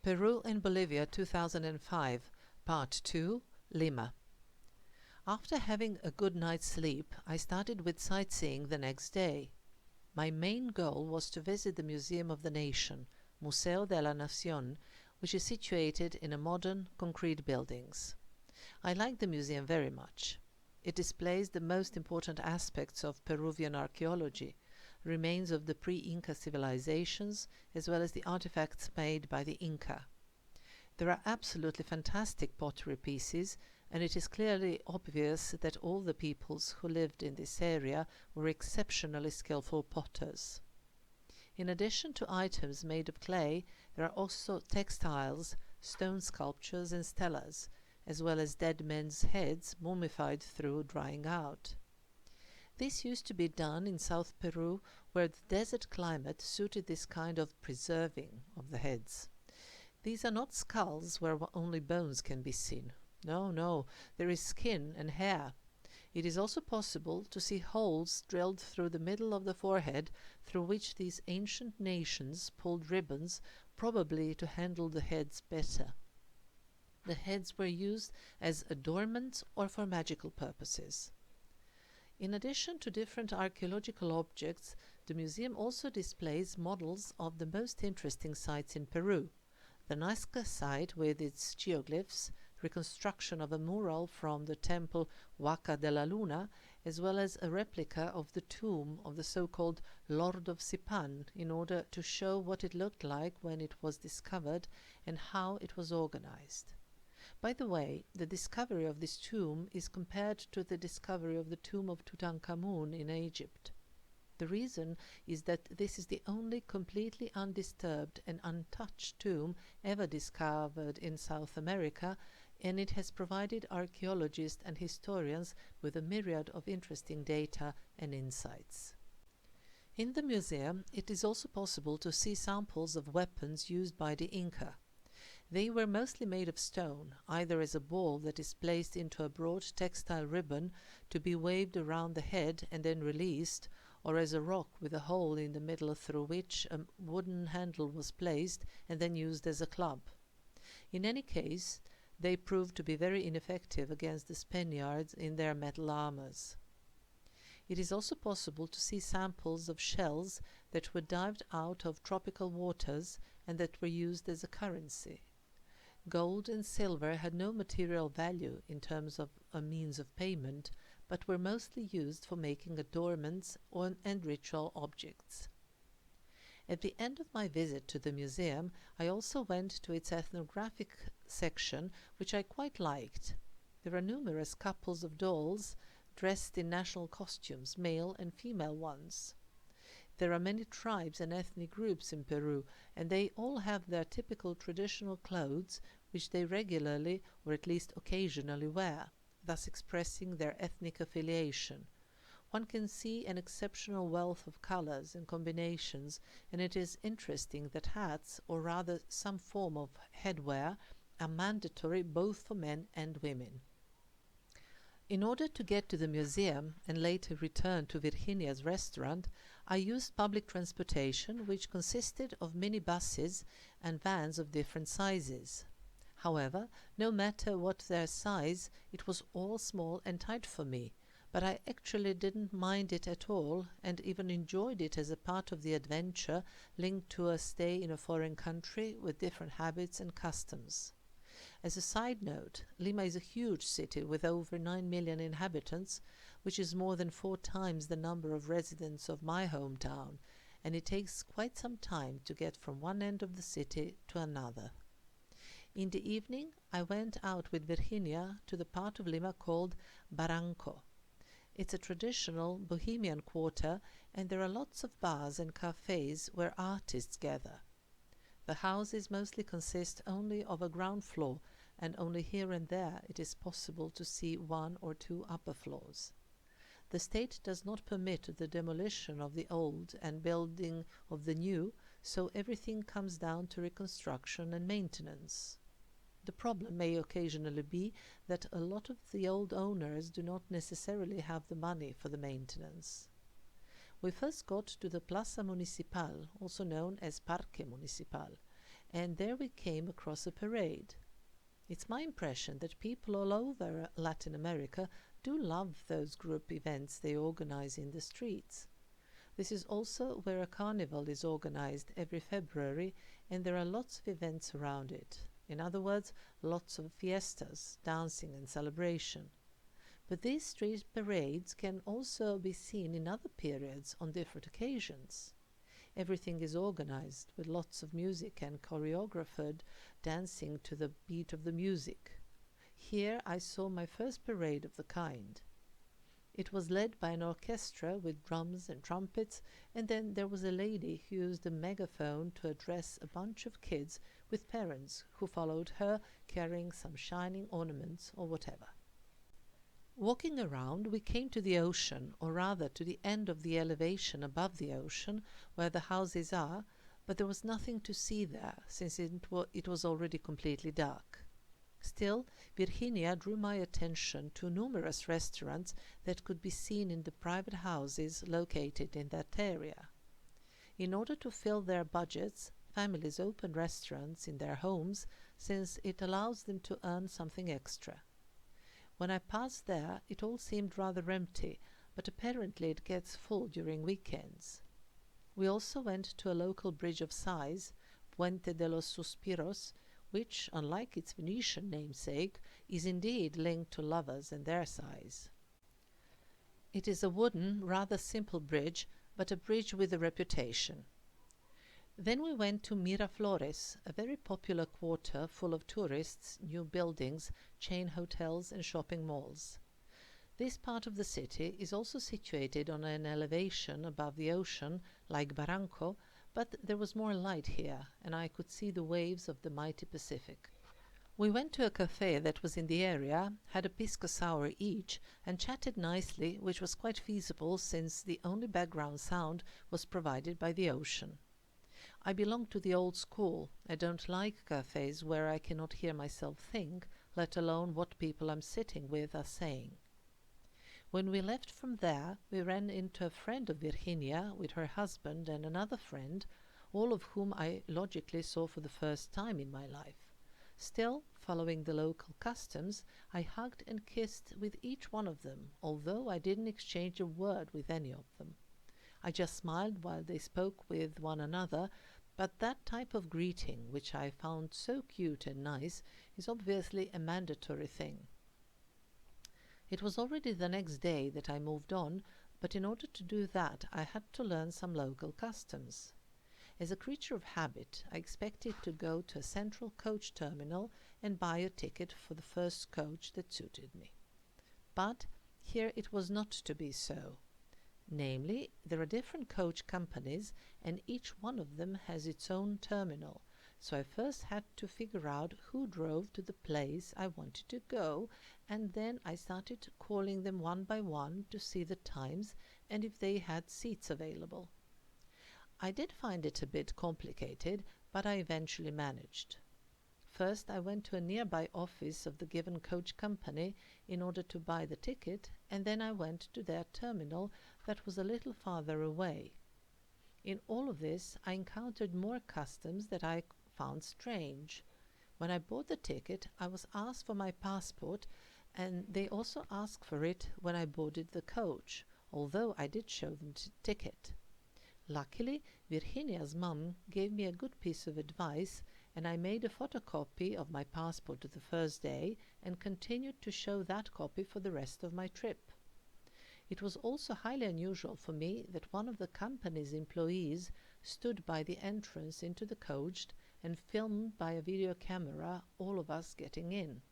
Peru and Bolivia 2005, Part 2, Lima. After having a good night's sleep, I started with sightseeing the next day. My main goal was to visit the Museum of the Nation, Museo de la Nación, which is situated in a modern concrete buildings. I like the museum very much. It displays the most important aspects of Peruvian archaeology, remains of the pre-Inca civilizations, as well as the artifacts made by the Inca. There are absolutely fantastic pottery pieces, and it is clearly obvious that all the peoples who lived in this area were exceptionally skillful potters. In addition to items made of clay, there are also textiles, stone sculptures and stelas, as well as dead men's heads mummified through drying out. This used to be done in South Peru, where the desert climate suited this kind of preserving of the heads. These are not skulls where only bones can be seen. No, there is skin and hair. It is also possible to see holes drilled through the middle of the forehead through which these ancient nations pulled ribbons, probably to handle the heads better. The heads were used as adornments or for magical purposes. In addition to different archaeological objects, the museum also displays models of the most interesting sites in Peru. The Nazca site with its geoglyphs, reconstruction of a mural from the temple Huaca de la Luna, as well as a replica of the tomb of the so-called Lord of Sipan, in order to show what it looked like when it was discovered and how it was organized. By the way, the discovery of this tomb is compared to the discovery of the tomb of Tutankhamun in Egypt. The reason is that this is the only completely undisturbed and untouched tomb ever discovered in South America, and it has provided archaeologists and historians with a myriad of interesting data and insights. In the museum, it is also possible to see samples of weapons used by the Inca. They were mostly made of stone, either as a ball that is placed into a broad textile ribbon to be waved around the head and then released, or as a rock with a hole in the middle through which a wooden handle was placed and then used as a club. In any case, they proved to be very ineffective against the Spaniards in their metal armors. It is also possible to see samples of shells that were dived out of tropical waters and that were used as a currency. Gold and silver had no material value in terms of a means of payment, but were mostly used for making adornments and ritual objects. At the end of my visit to the museum, I also went to its ethnographic section, which I quite liked. There are numerous couples of dolls dressed in national costumes, male and female ones. There are many tribes and ethnic groups in Peru, and they all have their typical traditional clothes, which they regularly or at least occasionally wear, thus expressing their ethnic affiliation. One can see an exceptional wealth of colors and combinations, and it is interesting that hats, or rather some form of headwear, are mandatory both for men and women. In order to get to the museum and later return to Virginia's restaurant, I used public transportation, which consisted of minibuses and vans of different sizes. However, no matter what their size, it was all small and tight for me, but I actually didn't mind it at all and even enjoyed it as a part of the adventure linked to a stay in a foreign country with different habits and customs. As a side note, Lima is a huge city with over 9 million inhabitants, which is more than 4 times the number of residents of my hometown, and it takes quite some time to get from one end of the city to another. In the evening, I went out with Virginia to the part of Lima called Barranco. It's a traditional bohemian quarter, and there are lots of bars and cafes where artists gather. The houses mostly consist only of a ground floor, and only here and there it is possible to see 1 or 2 upper floors. The state does not permit the demolition of the old and building of the new, so everything comes down to reconstruction and maintenance. The problem may occasionally be that a lot of the old owners do not necessarily have the money for the maintenance. We first got to the Plaza Municipal, also known as Parque Municipal, and there we came across a parade. It's my impression that people all over Latin America do love those group events they organize in the streets. This is also where a carnival is organized every February, and there are lots of events around it. In other words, lots of fiestas, dancing and celebration. But these street parades can also be seen in other periods on different occasions. Everything is organized with lots of music and choreographed dancing to the beat of the music. Here I saw my first parade of the kind. It was led by an orchestra with drums and trumpets, and then there was a lady who used a megaphone to address a bunch of kids with parents who followed her carrying some shining ornaments or whatever. Walking around, we came to the ocean, or rather to the end of the elevation above the ocean, where the houses are, but there was nothing to see there, since it was already completely dark. Still, Virginia drew my attention to numerous restaurants that could be seen in the private houses located in that area. In order to fill their budgets, families open restaurants in their homes, since it allows them to earn something extra. When I passed there, it all seemed rather empty, but apparently it gets full during weekends. We also went to a local bridge of size, Puente de los Suspiros, which, unlike its Venetian namesake, is indeed linked to lovers and their size. It is a wooden, rather simple bridge, but a bridge with a reputation. Then we went to Miraflores, a very popular quarter full of tourists, new buildings, chain hotels and shopping malls. This part of the city is also situated on an elevation above the ocean, like Barranco, but there was more light here, and I could see the waves of the mighty Pacific. We went to a cafe that was in the area, had a pisco sour each, and chatted nicely, which was quite feasible since the only background sound was provided by the ocean. I belong to the old school. I don't like cafes where I cannot hear myself think, let alone what people I'm sitting with are saying. When we left from there, we ran into a friend of Virginia with her husband and another friend, all of whom I logically saw for the first time in my life. Still, following the local customs, I hugged and kissed with each one of them, although I didn't exchange a word with any of them. I just smiled while they spoke with one another, but that type of greeting, which I found so cute and nice, is obviously a mandatory thing. It was already the next day that I moved on, but in order to do that I had to learn some local customs. As a creature of habit, I expected to go to a central coach terminal and buy a ticket for the first coach that suited me. But here it was not to be so. Namely, there are different coach companies, and each one of them has its own terminal, so I first had to figure out who drove to the place I wanted to go, and then I started calling them one by one to see the times and if they had seats available. I did find it a bit complicated, but I eventually managed. First, I went to a nearby office of the given coach company in order to buy the ticket, and then I went to their terminal that was a little farther away. In all of this, I encountered more customs that I found strange. When I bought the ticket, I was asked for my passport, and they also asked for it when I boarded the coach, although I did show them the ticket. Luckily, Virginia's mum gave me a good piece of advice, and I made a photocopy of my passport the first day and continued to show that copy for the rest of my trip. It was also highly unusual for me that one of the company's employees stood by the entrance into the coach and filmed by a video camera all of us getting in.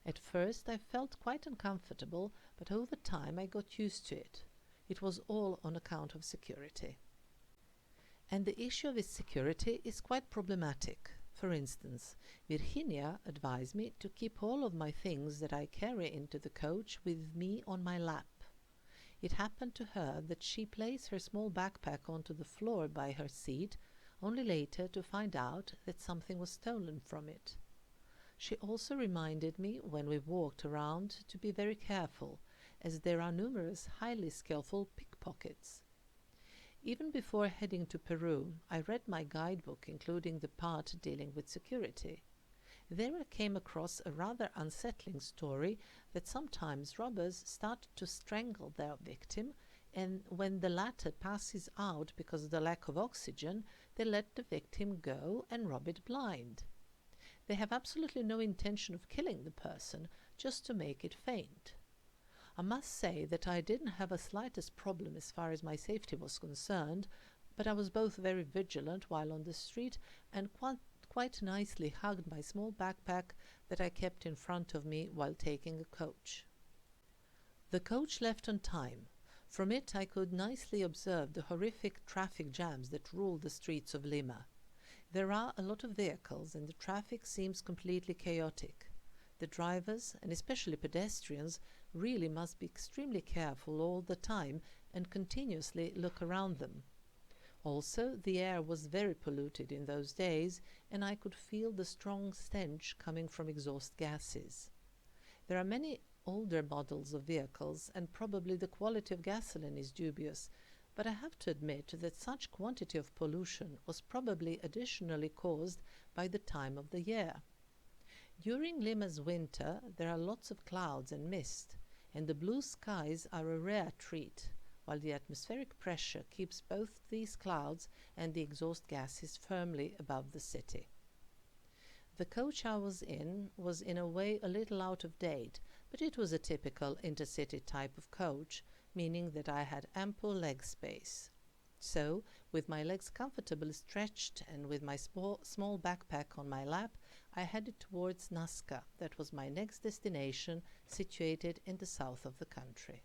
At first I felt quite uncomfortable, but over time I got used to it. It was all on account of security. And the issue of its security is quite problematic. For instance, Virginia advised me to keep all of my things that I carry into the coach with me on my lap. It happened to her that she placed her small backpack onto the floor by her seat, only later to find out that something was stolen from it. She also reminded me when we walked around to be very careful, as there are numerous highly skillful pickpockets. Even before heading to Peru, I read my guidebook, including the part dealing with security. There I came across a rather unsettling story that sometimes robbers start to strangle their victim, and when the latter passes out because of the lack of oxygen, they let the victim go and rob it blind. They have absolutely no intention of killing the person, just to make it faint. I must say that I didn't have a slightest problem as far as my safety was concerned, but I was both very vigilant while on the street and quite nicely hugged my small backpack that I kept in front of me while taking a coach. The coach left on time. From it I could nicely observe the horrific traffic jams that rule the streets of Lima. There are a lot of vehicles and the traffic seems completely chaotic. The drivers, and especially pedestrians, really must be extremely careful all the time and continuously look around them. Also, the air was very polluted in those days, and I could feel the strong stench coming from exhaust gases. There are many older models of vehicles, and probably the quality of gasoline is dubious, but I have to admit that such quantity of pollution was probably additionally caused by the time of the year. During Lima's winter, there are lots of clouds and mist, and the blue skies are a rare treat, while the atmospheric pressure keeps both these clouds and the exhaust gases firmly above the city. The coach I was in a way a little out of date, but it was a typical intercity type of coach, meaning that I had ample leg space. So, with my legs comfortably stretched and with my small backpack on my lap, I headed towards Nazca. That was my next destination, situated in the south of the country.